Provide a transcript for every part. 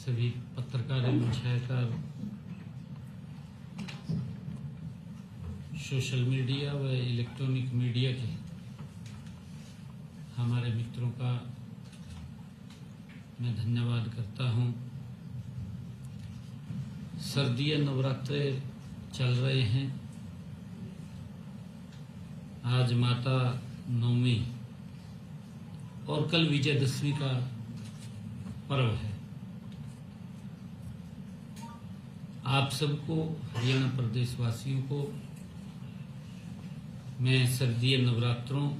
सभी पत्रकार एवं छायाकार सोशल मीडिया व इलेक्ट्रॉनिक मीडिया के हमारे मित्रों का मैं धन्यवाद करता हूं। सर्दीय नवरात्रे चल रहे हैं। आज माता नवमी और कल विजयदशमी का पर्व है। आप सबको, हरियाणा प्रदेश वासियों को मैं सर्दीय नवरात्रों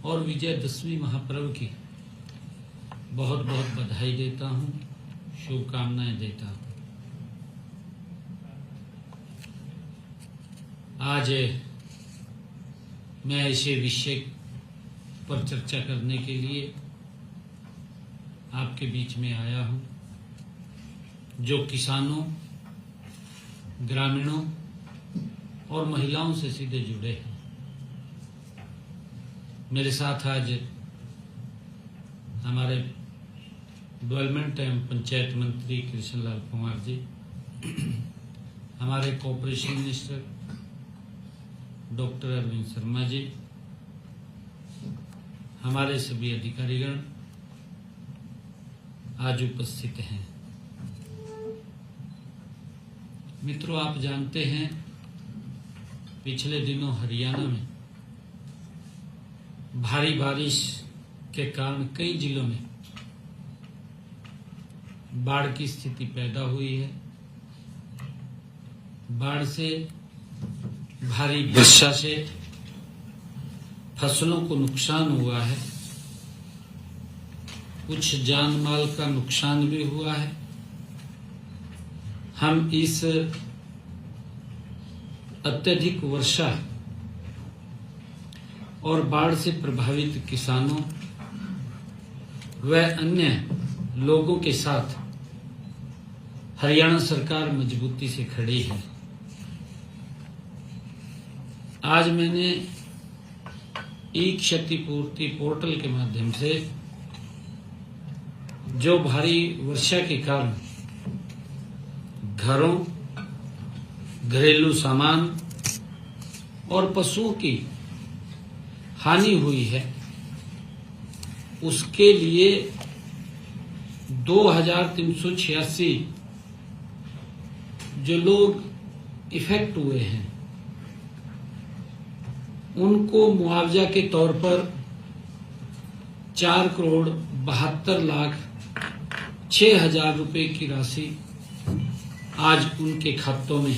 और विजयदशमी महापर्व की बहुत बहुत बधाई देता हूं, शुभकामनाएं देता हूं। आज मैं ऐसे विषय पर चर्चा करने के लिए आपके बीच में आया हूं जो किसानों, ग्रामीणों और महिलाओं से सीधे जुड़े हैं। मेरे साथ आज हमारे डेवलपमेंट एवं पंचायत मंत्री कृष्णलाल कुमार जी, हमारे cooperation minister doctor Arvind Sharma ji, हमारे सभी अधिकारीगण आज उपस्थित हैं। मित्रों, आप जानते हैं पिछले दिनों हरियाणा में भारी बारिश के कारण कई जिलों में बाढ़ की स्थिति पैदा हुई है। बाढ़ से, भारी वर्षा से फसलों को नुकसान हुआ है, कुछ जान माल का नुकसान भी हुआ है। हम इस अत्यधिक वर्षा और बाढ़ से प्रभावित किसानों व अन्य लोगों के साथ हरियाणा सरकार मजबूती से खड़ी है। आज मैंने ई क्षतिपूर्ति पोर्टल के माध्यम से जो भारी वर्षा के कारण घरों, घरेलू सामान और पशुओं की हानि हुई है, उसके लिए 2386 जो लोग इफेक्ट हुए हैं उनको मुआवजा के तौर पर 4,72,06,000 रुपए की राशि आज उनके खातों में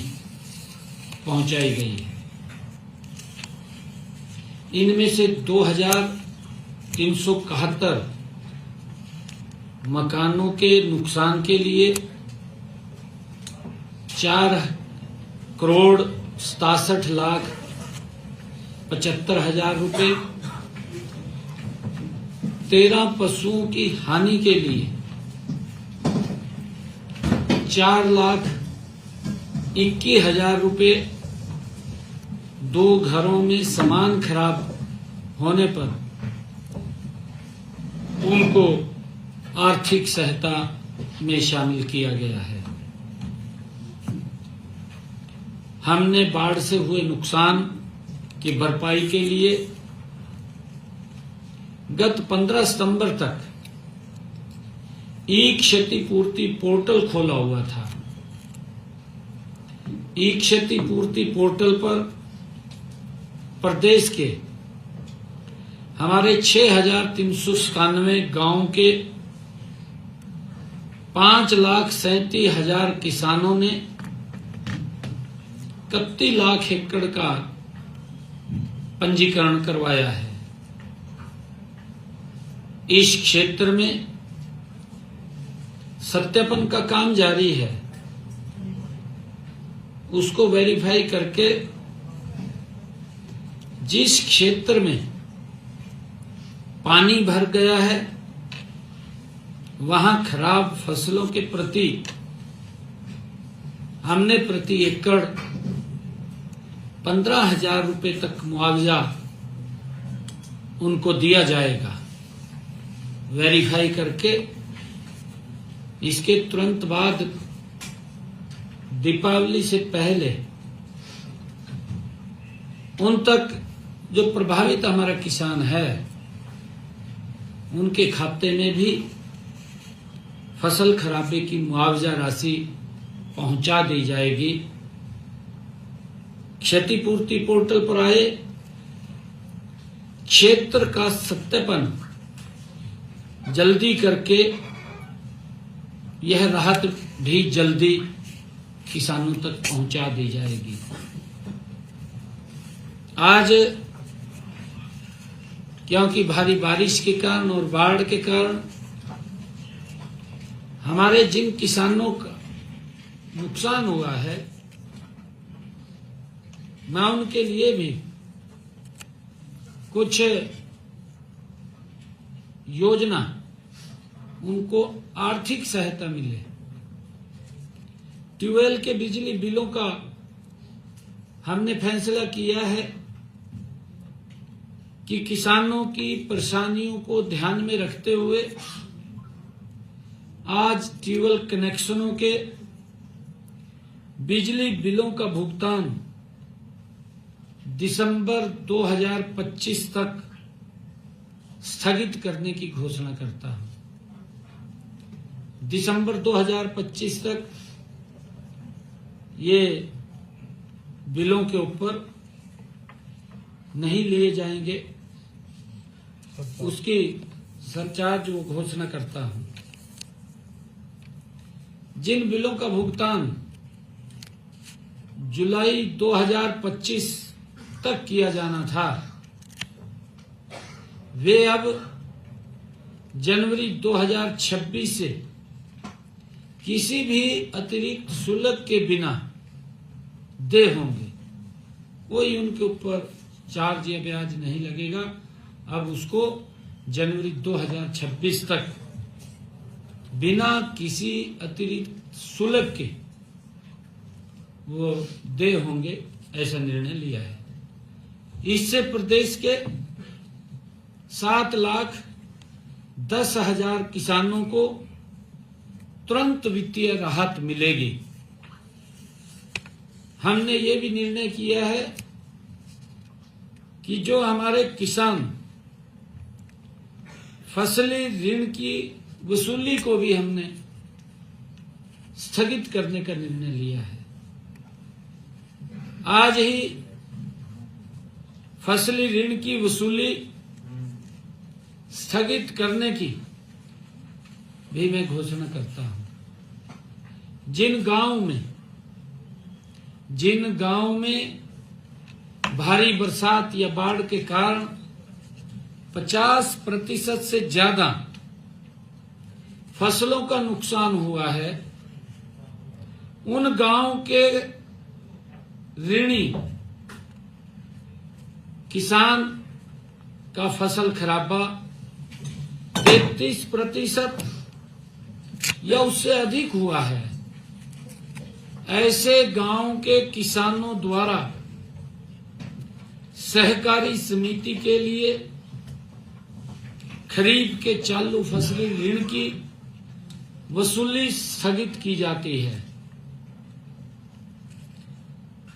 पहुंचाई गई है। इनमें से 2,371 मकानों के नुकसान के लिए 4,67,75,000 रुपए, 13 पशुओं की हानि के लिए 4,21,000 रुपए, 2 घरों में सामान खराब होने पर उनको आर्थिक सहायता में शामिल किया गया है। हमने बाढ़ से हुए नुकसान की भरपाई के लिए गत 15 सितंबर तक ई क्षतिपूर्ति पोर्टल खोला हुआ था। ई क्षतिपूर्ति पोर्टल पर प्रदेश के हमारे 6,397 गांव के 5,37,000 किसानों ने 31 लाख एकड़ का पंजीकरण करवाया है। इस क्षेत्र में सत्यापन का काम जारी है। उसको वेरीफाई करके जिस क्षेत्र में पानी भर गया है वहां खराब फसलों के प्रति हमने प्रति एकड़ 15,000 रुपए तक मुआवजा उनको दिया जाएगा। वेरीफाई करके इसके तुरंत बाद दीपावली से पहले उन तक जो प्रभावित हमारा किसान है उनके खाते में भी फसल खराबे की मुआवजा राशि पहुंचा दी जाएगी। क्षतिपूर्ति पोर्टल पर आए क्षेत्र का सत्यापन जल्दी करके यह राहत भी जल्दी किसानों तक पहुंचा दी जाएगी। आज क्योंकि भारी बारिश के कारण और बाढ़ के कारण हमारे जिन किसानों का नुकसान हुआ है, मैं उनके लिए भी कुछ योजना, उनको आर्थिक सहायता मिले। ट्यूबवेल के बिजली बिलों का हमने फैसला किया है कि किसानों की परेशानियों को ध्यान में रखते हुए आज ट्यूबवेल कनेक्शनों के बिजली बिलों का भुगतान दिसंबर 2025 तक स्थगित करने की घोषणा करता हूं। दिसंबर 2025 तक ये बिलों के ऊपर नहीं लिए जाएंगे, उसकी सरचार्ज वो घोषणा करता हूं। जिन बिलों का भुगतान जुलाई 2025 तक किया जाना था, वे अब जनवरी 2026 से किसी भी अतिरिक्त शुल्क के बिना दे होंगे। कोई उनके ऊपर चार्ज या ब्याज नहीं लगेगा। अब उसको जनवरी 2026 तक बिना किसी अतिरिक्त शुल्क के वो दे होंगे, ऐसा निर्णय लिया है। इससे प्रदेश के 7,10,000 किसानों को तुरंत वित्तीय राहत मिलेगी। हमने ये भी निर्णय किया है कि जो हमारे किसान फसली ऋण की वसूली को भी हमने स्थगित करने का निर्णय लिया है। आज ही फसली ऋण की वसूली स्थगित करने की भी मैं घोषणा करता हूं। जिन गांव में भारी बरसात या बाढ़ के कारण 50% से ज्यादा फसलों का नुकसान हुआ है, उन गांव के ऋणी किसान का फसल खराबा 33% या उससे अधिक हुआ है। ऐसे गांव के किसानों द्वारा सहकारी समिति के लिए खरीफ के चालू फसली ऋण की वसूली स्थगित की जाती है।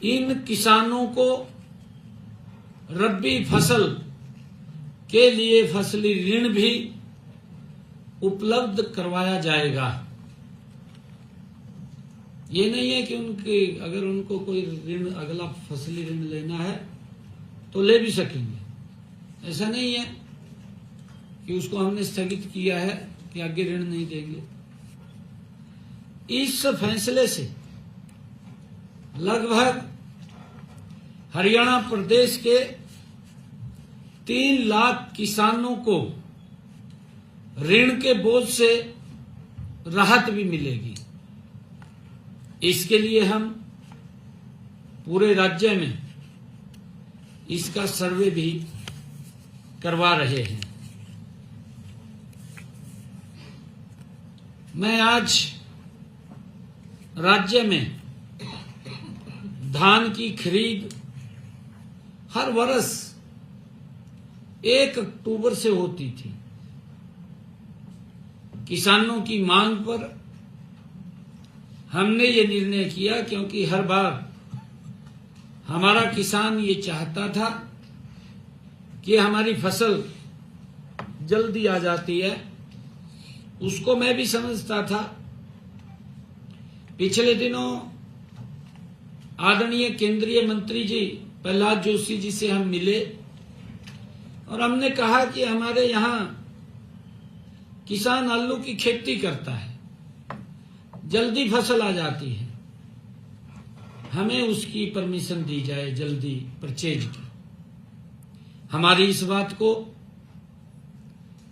इन किसानों को रबी फसल के लिए फसली ऋण भी उपलब्ध करवाया जाएगा। ये नहीं है कि अगर उनको कोई ऋण, अगला फसली ऋण लेना है तो ले भी सकेंगे। ऐसा नहीं है कि उसको हमने स्थगित किया है कि आगे ऋण नहीं देंगे। इस फैसले से लगभग हरियाणा प्रदेश के 3 लाख किसानों को ऋण के बोझ से राहत भी मिलेगी। इसके लिए हम पूरे राज्य में इसका सर्वे भी करवा रहे हैं। मैं आज राज्य में धान की खरीद हर वर्ष 1 अक्टूबर से होती थी। किसानों की मांग पर हमने ये निर्णय किया क्योंकि हर बार हमारा किसान ये चाहता था कि हमारी फसल जल्दी आ जाती है। उसको मैं भी समझता था। पिछले दिनों आदरणीय केंद्रीय मंत्री जी प्रहलाद जोशी जी से हम मिले और हमने कहा कि हमारे यहाँ किसान आलू की खेती करता है, जल्दी फसल आ जाती है, हमें उसकी परमिशन दी जाए जल्दी परचेज की। हमारी इस बात को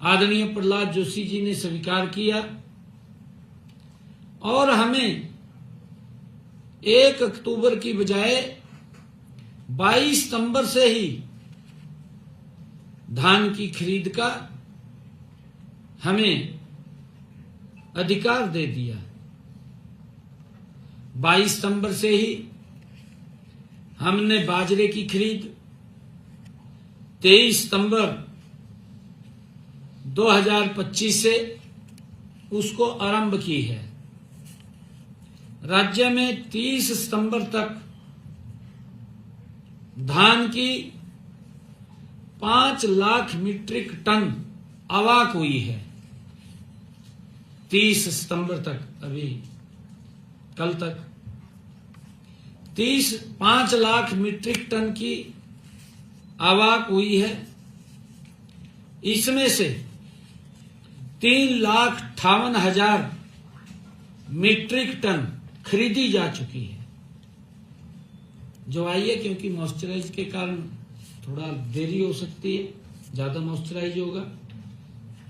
आदरणीय प्रहलाद जोशी जी ने स्वीकार किया और हमें 1 अक्टूबर की बजाय 22 सितंबर से ही धान की खरीद का हमें अधिकार दे दिया। 22 सितंबर से ही हमने बाजरे की खरीद 23 सितंबर 2025 से उसको आरंभ की है। राज्य में 30 सितंबर तक धान की 5 लाख मीट्रिक टन आवक हुई है। 30 सितंबर तक, अभी कल तक 5 लाख मीट्रिक टन की आवक हुई है। इसमें से 3,58,000 मीट्रिक टन खरीदी जा चुकी है, जो आई है क्योंकि मॉइस्चराइज के कारण थोड़ा देरी हो सकती है, ज्यादा मॉइस्चराइज होगा,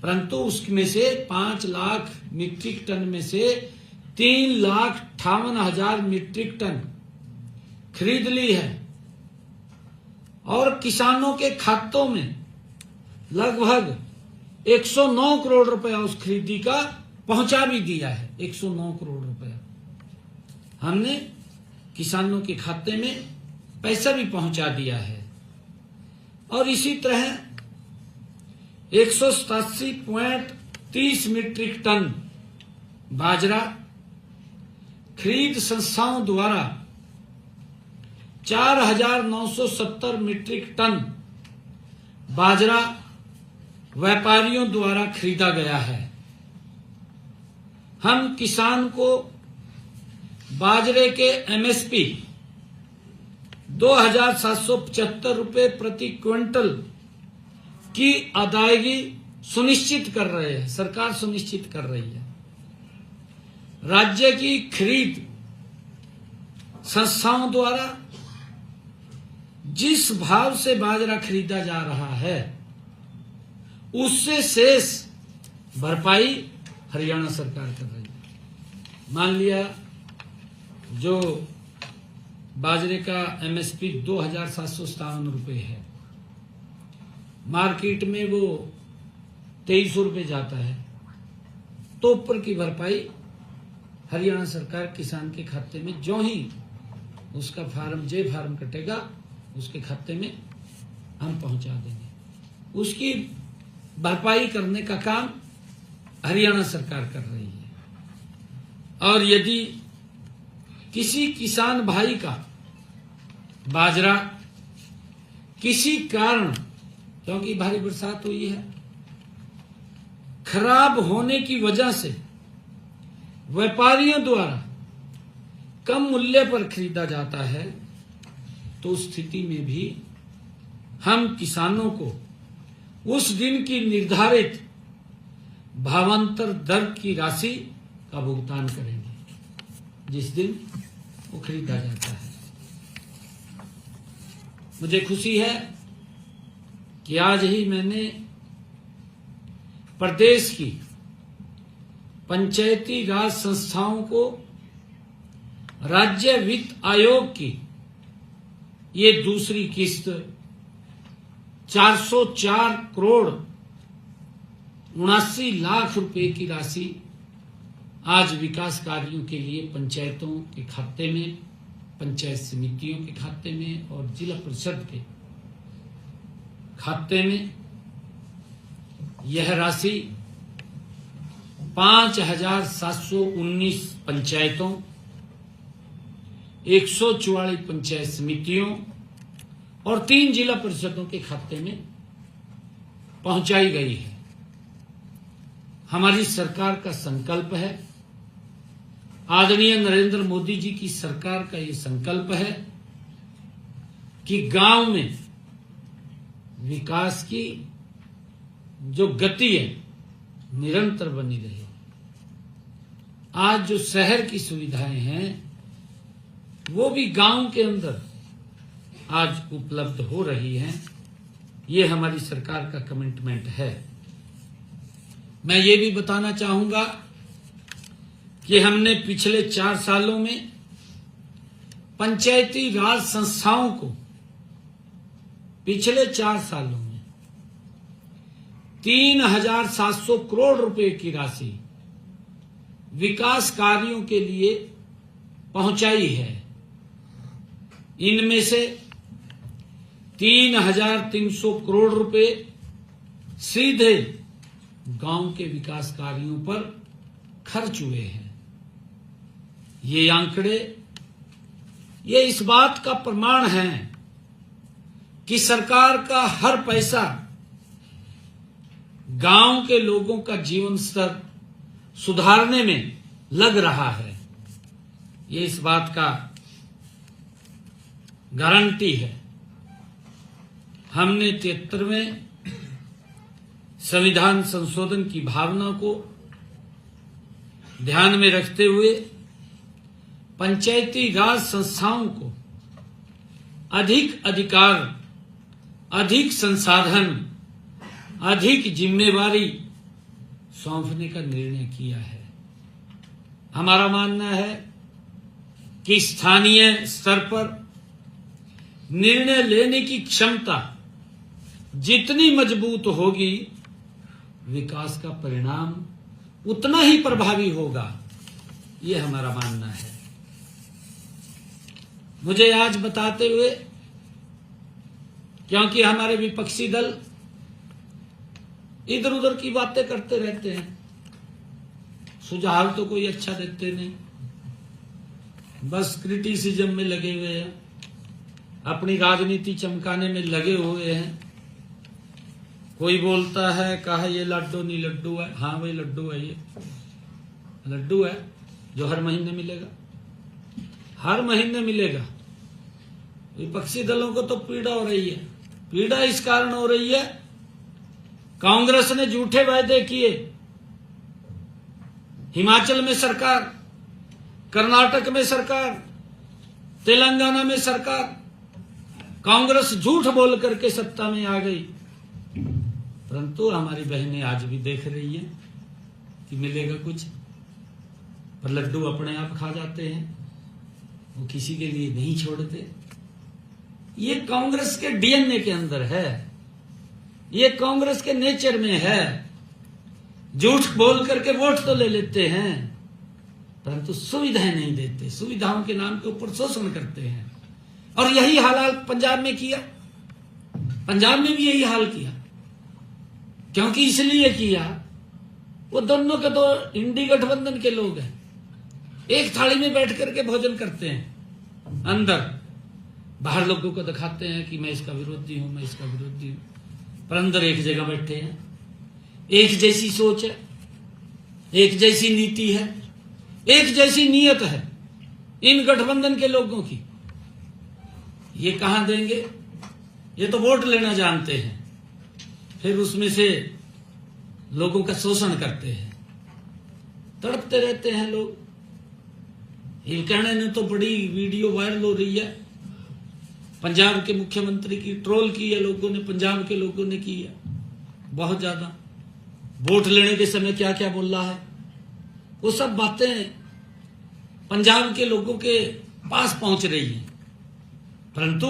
परंतु उसमें से 5 लाख मीट्रिक टन में से 3,58,000 मीट्रिक टन खरीद ली है और किसानों के खातों में लगभग 109 करोड़ रुपया उस खरीदी का पहुंचा भी दिया है। 109 करोड़ रुपया हमने किसानों के खाते में पैसा भी पहुंचा दिया है। और इसी तरह 187.30 मीट्रिक टन बाजरा खरीद संस्थाओं द्वारा 4,970 मीट्रिक टन बाजरा व्यापारियों द्वारा खरीदा गया है। हम किसान को बाजरे के एमएसपी 2,775 रुपए प्रति क्विंटल की अदायगी सुनिश्चित कर रहे हैं, सरकार सुनिश्चित कर रही है। राज्य की खरीद संस्थाओं द्वारा जिस भाव से बाजरा खरीदा जा रहा है उससे शेष भरपाई हरियाणा सरकार कर रही है। मान लिया जो बाजरे का एमएसपी 2,757 रुपए है, मार्केट में वो 2300 रुपए जाता है, तो ऊपर की भरपाई हरियाणा सरकार किसान के खाते में जो ही उसका फार्म कटेगा उसके खाते में हम पहुंचा देंगे। उसकी भरपाई करने का काम हरियाणा सरकार कर रही है। और यदि किसी किसान भाई का बाजरा किसी कारण, क्योंकि भारी बरसात हुई है, खराब होने की वजह से व्यापारियों द्वारा कम मूल्य पर खरीदा जाता है, तो उस स्थिति में भी हम किसानों को उस दिन की निर्धारित भावांतर दर की राशि का भुगतान करेंगे जिस दिन वो खरीदा जाता है। मुझे खुशी है कि आज ही मैंने प्रदेश की पंचायती राज संस्थाओं को राज्य वित्त आयोग की ये दूसरी किस्त 404 करोड़ 79 लाख रुपए की राशि आज विकास कार्यों के लिए पंचायतों के खाते में, पंचायत समितियों के खाते में और जिला परिषद के खाते में यह राशि 5,719 पंचायतों 144 पंचायत समितियों और 3 जिला परिषदों के खाते में पहुंचाई गई है। हमारी सरकार का संकल्प है, आदरणीय नरेंद्र मोदी जी की सरकार का ये संकल्प है कि गांव में विकास की जो गति है निरंतर बनी रहे। आज जो शहर की सुविधाएं हैं वो भी गांव के अंदर आज उपलब्ध हो रही हैं। ये हमारी सरकार का कमिटमेंट है। मैं ये भी बताना चाहूंगा कि हमने पिछले 4 सालों में पंचायती राज संस्थाओं को पिछले 4 सालों में 3,700 करोड़ रुपए की राशि विकास कार्यों के लिए पहुंचाई है। इनमें से 3,300 करोड़ रुपए सीधे गांव के विकास कार्यों पर खर्च हुए हैं। ये आंकड़े ये इस बात का प्रमाण है कि सरकार का हर पैसा गांव के लोगों का जीवन स्तर सुधारने में लग रहा है। ये इस बात का गारंटी है। हमने 73वें संविधान संशोधन की भावना को ध्यान में रखते हुए पंचायती राज संस्थाओं को अधिक अधिकार, अधिक संसाधन, अधिक जिम्मेवारी सौंपने का निर्णय किया है। हमारा मानना है कि स्थानीय स्तर पर निर्णय लेने की क्षमता जितनी मजबूत होगी, विकास का परिणाम उतना ही प्रभावी होगा। ये हमारा मानना है। मुझे आज बताते हुए, क्योंकि हमारे विपक्षी दल इधर उधर की बातें करते रहते हैं, सुझाव तो कोई अच्छा देते नहीं, बस क्रिटिसिज्म में लगे हुए हैं, अपनी राजनीति चमकाने में लगे हुए हैं। कोई बोलता है कहा ये लड्डू नहीं लड्डू है। हाँ भाई लड्डू है, ये लड्डू है जो हर महीने मिलेगा, हर महीने मिलेगा। विपक्षी दलों को तो पीड़ा हो रही है। पीड़ा इस कारण हो रही है, कांग्रेस ने झूठे वायदे किए। हिमाचल में सरकार, कर्नाटक में सरकार, तेलंगाना में सरकार, कांग्रेस झूठ बोल करके सत्ता में आ गई। परंतु हमारी बहनें आज भी देख रही हैं कि मिलेगा कुछ, पर लड्डू अपने आप खा जाते हैं, वो किसी के लिए नहीं छोड़ते। ये कांग्रेस के डीएनए के अंदर है, ये कांग्रेस के नेचर में है। झूठ बोल करके वोट तो ले लेते हैं, परंतु सुविधाएं नहीं देते, सुविधाओं के नाम के ऊपर शोषण करते हैं। और यही हाल पंजाब में किया, पंजाब में भी यही हाल किया। क्योंकि इसलिए किया, वो दोनों के दो इंडी गठबंधन के लोग हैं, एक थाली में बैठ करके भोजन करते हैं, अंदर बाहर लोगों को दिखाते हैं कि मैं इसका विरोधी हूं, मैं इसका विरोधी हूं, पर अंदर एक जगह बैठे हैं। एक जैसी सोच है, एक जैसी नीति है, एक जैसी नीयत है इन गठबंधन के लोगों की। ये कहां देंगे? ये तो वोट लेना जानते हैं, फिर उसमें से लोगों का शोषण करते हैं, तड़पते रहते हैं लोग। हिलकर्णी ने तो बड़ी वीडियो वायरल हो रही है, पंजाब के मुख्यमंत्री की ट्रोल की है लोगों ने, पंजाब के लोगों ने की है बहुत ज्यादा। वोट लेने के समय क्या क्या बोल रहा है, वो सब बातें पंजाब के लोगों के पास पहुंच रही हैं। परंतु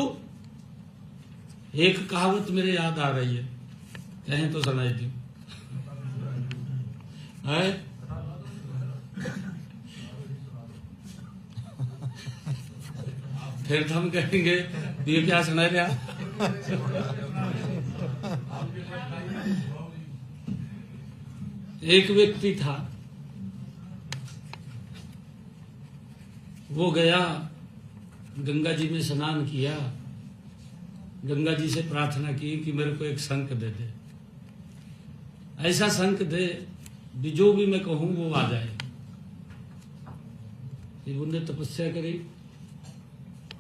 एक कहावत मेरे याद आ रही है, कहें तो सुनाई दी है। फिर तो हम कहेंगे ये क्या सुना रहा। एक व्यक्ति था, वो गया गंगा जी में स्नान किया, गंगा जी से प्रार्थना की कि मेरे को एक शंख दे दे, ऐसा शंख दे कि जो भी मैं कहूं वो आ जाए। उनने तपस्या करी,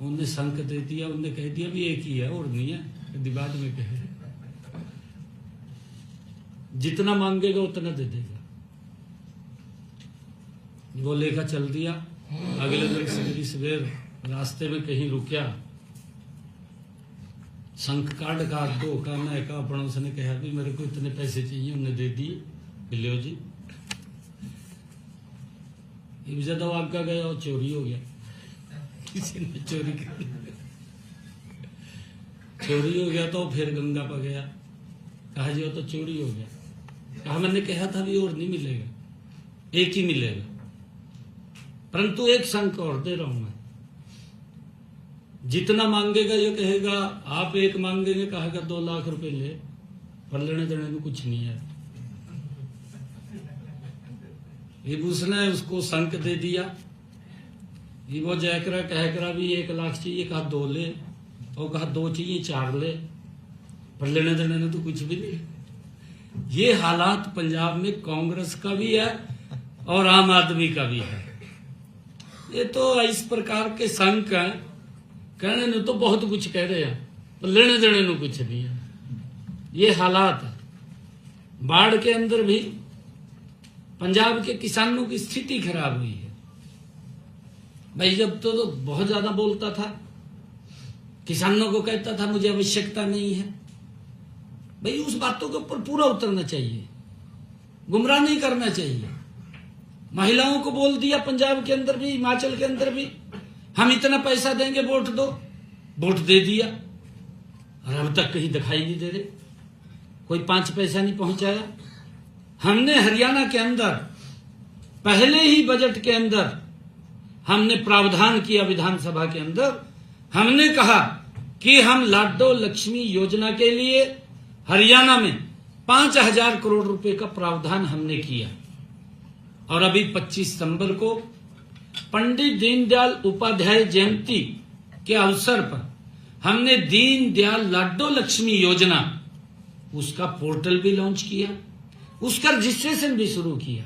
उनने शंख दे दिया, उनने कह दिया भी एक ही है और नहीं है, बाद में कहे जितना मांगेगा उतना दे देगा। वो लेकर चल दिया। अगले दिन सवेरे सवेर रास्ते में कहीं रुकिया, शंख काट दो का मैं का पड़ोस ने कहा भी मेरे को इतने पैसे चाहिए, उन्हें दे दिए, लियो जी। ज्यादा आगा गया और चोरी हो गया, किसी ने चोरी कर चोरी हो गया तो फिर गंगा पर गया, कहा जी वो तो चोरी हो गया। कहा मैंने कहा था भी और नहीं मिलेगा, एक ही मिलेगा, परंतु एक शंख और दे रहा हूं मैं, जितना मांगेगा ये कहेगा आप एक मांगेंगे, कहेगा 2 लाख रुपए ले, पर लेने देने में कुछ नहीं है। ये उसने उसको शंख दे दिया, ये वो जयकरा कहकरा भी 1 लाख चाहिए, कहा 2 ले, और कहा 2 चाहिए 4 ले, पर लेने देने में तो कुछ भी नहीं। ये हालात पंजाब में कांग्रेस का भी है और आम आदमी का भी है। ये तो इस प्रकार के शंख हैं, कहने ने तो बहुत कुछ कह रहे हैं, पर लेने देने में कुछ नहीं है। ये हालात है। बाढ़ के अंदर भी पंजाब के किसानों की स्थिति खराब हुई है। भाई जब तो बहुत ज्यादा बोलता था, किसानों को कहता था मुझे आवश्यकता नहीं है, भाई उस बातों के ऊपर पूरा उतरना चाहिए, गुमराह नहीं करना चाहिए। महिलाओं को बोल दिया पंजाब के अंदर भी, हिमाचल के अंदर भी, हम इतना पैसा देंगे, वोट दो, वोट दे दिया, और अब तक कहीं दिखाई नहीं दे रहे, कोई 5 पैसा नहीं पहुंचाया। हमने हरियाणा के अंदर पहले ही बजट के अंदर हमने प्रावधान किया, विधानसभा के अंदर हमने कहा कि हम लाडो लक्ष्मी योजना के लिए हरियाणा में 5,000 करोड़ रुपए का प्रावधान हमने किया। और अभी 25 सितंबर को पंडित दीनदयाल उपाध्याय जयंती के अवसर पर हमने दीनदयाल लाडो लक्ष्मी योजना, उसका पोर्टल भी लॉन्च किया, उसका रजिस्ट्रेशन भी शुरू किया।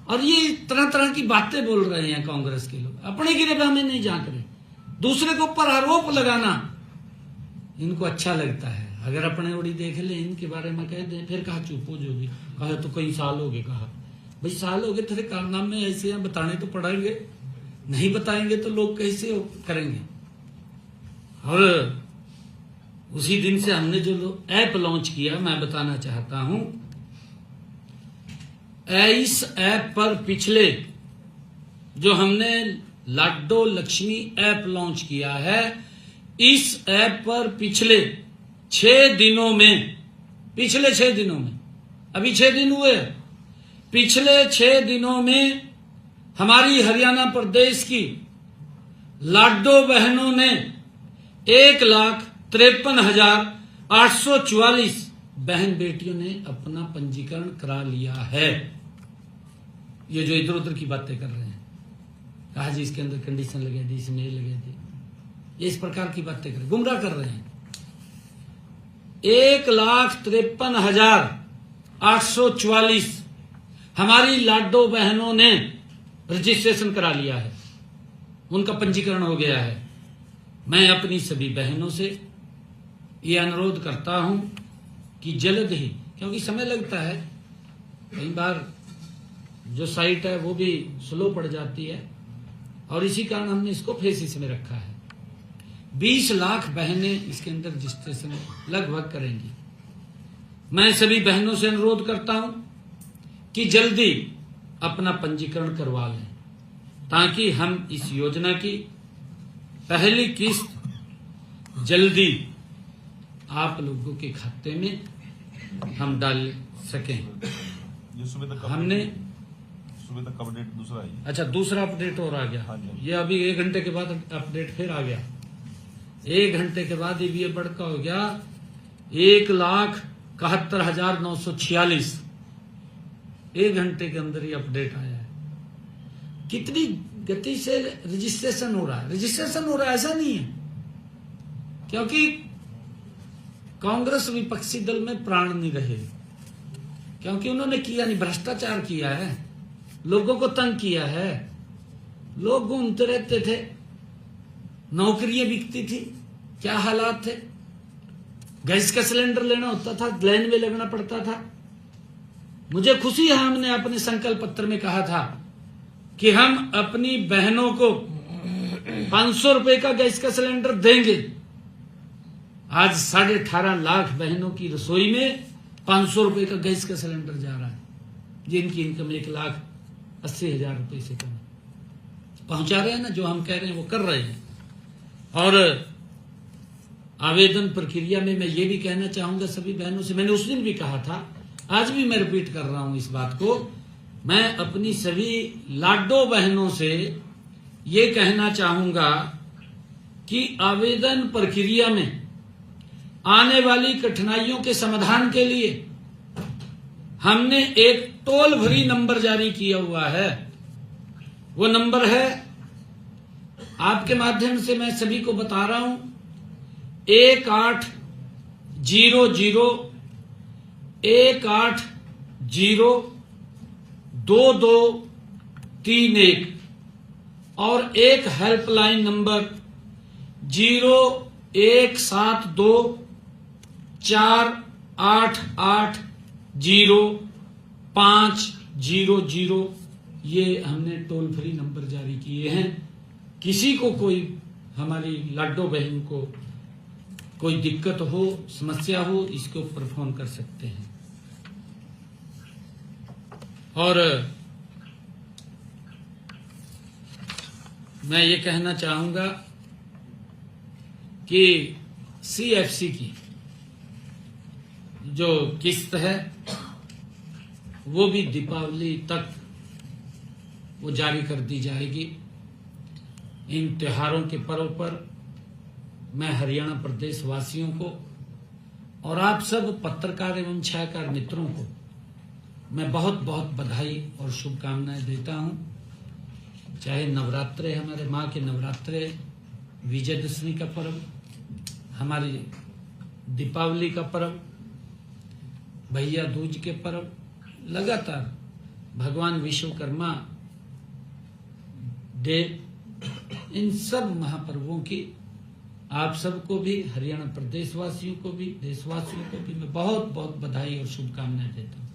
और ये तरह तरह की बातें बोल रहे हैं कांग्रेस के लोग, अपने गिरे हमें नहीं झांक रहे, दूसरे के ऊपर आरोप लगाना इनको अच्छा लगता है। अगर अपने ओड़ी देख ले, इनके बारे में कह दें, फिर कहा चुप हो जो भी, कहा तो कई साल हो गए, कहा भाई साल हो गए, तेरे कारनामे ऐसे हैं, बताने तो पड़ेंगे, नहीं बताएंगे तो लोग कैसे करेंगे। और उसी दिन से हमने जो ऐप लॉन्च किया, मैं बताना चाहता हूं, इस ऐप पर पिछले जो हमने लाडो लक्ष्मी ऐप लॉन्च किया है, इस ऐप पर पिछले 6 दिनों में, पिछले 6 दिनों में, अभी 6 दिन हुए, पिछले 6 दिनों में हमारी हरियाणा प्रदेश की लाडो बहनों ने 1,53,844 बहन बेटियों ने अपना पंजीकरण करा लिया है। ये जो इधर उधर की बातें कर रहे हैं, कहा जी इसके अंदर कंडीशन लगे दी, इसमें लगे दी, ये इस प्रकार की बातें कर, गुमराह कर रहे हैं। 1,53,844 हमारी लाडो बहनों ने रजिस्ट्रेशन करा लिया है, उनका पंजीकरण हो गया है। मैं अपनी सभी बहनों से ये अनुरोध करता हूं कि जल्द ही, क्योंकि समय लगता है, कई बार जो साइट है वो भी स्लो पड़ जाती है, और इसी कारण हमने इसको फेसिस में रखा है। 20 लाख बहनें इसके अंदर रजिस्ट्रेशन लगभग करेंगी। मैं सभी बहनों से अनुरोध करता हूं कि जल्दी अपना पंजीकरण करवा लें, ताकि हम इस योजना की पहली किस्त जल्दी आप लोगों के खाते में हम डाल सकें। हमने सुबह तक अपडेट दूसरा आई, अच्छा दूसरा अपडेट और आ गया। हाँ जी। ये अभी 1 घंटे के बाद अपडेट फिर आ गया, 1 घंटे के बाद ये बढ़का हो गया 1,71,946, 1 घंटे के अंदर ही अपडेट आया है। कितनी गति से रजिस्ट्रेशन हो रहा है। रजिस्ट्रेशन हो रहा है ऐसा नहीं है, क्योंकि कांग्रेस विपक्षी दल में प्राण नहीं रहे, क्योंकि उन्होंने किया नहीं, भ्रष्टाचार किया है, लोगों को तंग किया है, लोग घूमते रहते थे, नौकरियां बिकती थी, क्या हालात थे। गैस का सिलेंडर लेना होता था, लाइन में लगना पड़ता था। मुझे खुशी है, हमने अपने संकल्प पत्र में कहा था कि हम अपनी बहनों को 500 रुपए का गैस का सिलेंडर देंगे। आज 18.5 लाख बहनों की रसोई में 500 रुपए का गैस का सिलेंडर जा रहा है, जिनकी इनकम 1,80,000 रुपए से कम। पहुंचा रहे हैं ना, जो हम कह रहे हैं वो कर रहे हैं। और आवेदन प्रक्रिया में मैं ये भी कहना चाहूंगा सभी बहनों से, मैंने उस दिन भी कहा था, आज भी मैं रिपीट कर रहा हूं इस बात को, मैं अपनी सभी लाडो बहनों से ये कहना चाहूंगा कि आवेदन प्रक्रिया में आने वाली कठिनाइयों के समाधान के लिए हमने एक टोल फ्री नंबर जारी किया हुआ है। वो नंबर है, आपके माध्यम से मैं सभी को बता रहा हूं, 1800-2231 और एक हेल्पलाइन नंबर 0172-488-0500। ये हमने टोल फ्री नंबर जारी किए हैं। किसी को कोई, हमारी लाडो बहन को कोई दिक्कत हो, समस्या हो, इसके ऊपर फोन कर सकते हैं। और मैं ये कहना चाहूंगा कि CFC की जो किस्त है वो भी दीपावली तक वो जारी कर दी जाएगी। इन त्योहारों के पर्व पर मैं हरियाणा प्रदेश वासियों को और आप सब पत्रकार एवं छायाकार मित्रों को मैं बहुत बहुत बधाई और शुभकामनाएं देता हूं। चाहे नवरात्रे, हमारे माँ के नवरात्रे, विजयदशमी का पर्व, हमारी दीपावली का पर्व, भैया दूज के पर्व, लगातार भगवान विश्वकर्मा डे, इन सब महापर्वों की आप सबको भी, हरियाणा प्रदेशवासियों को भी, देशवासियों को भी मैं बहुत बहुत बधाई और शुभकामनाएं देता हूं।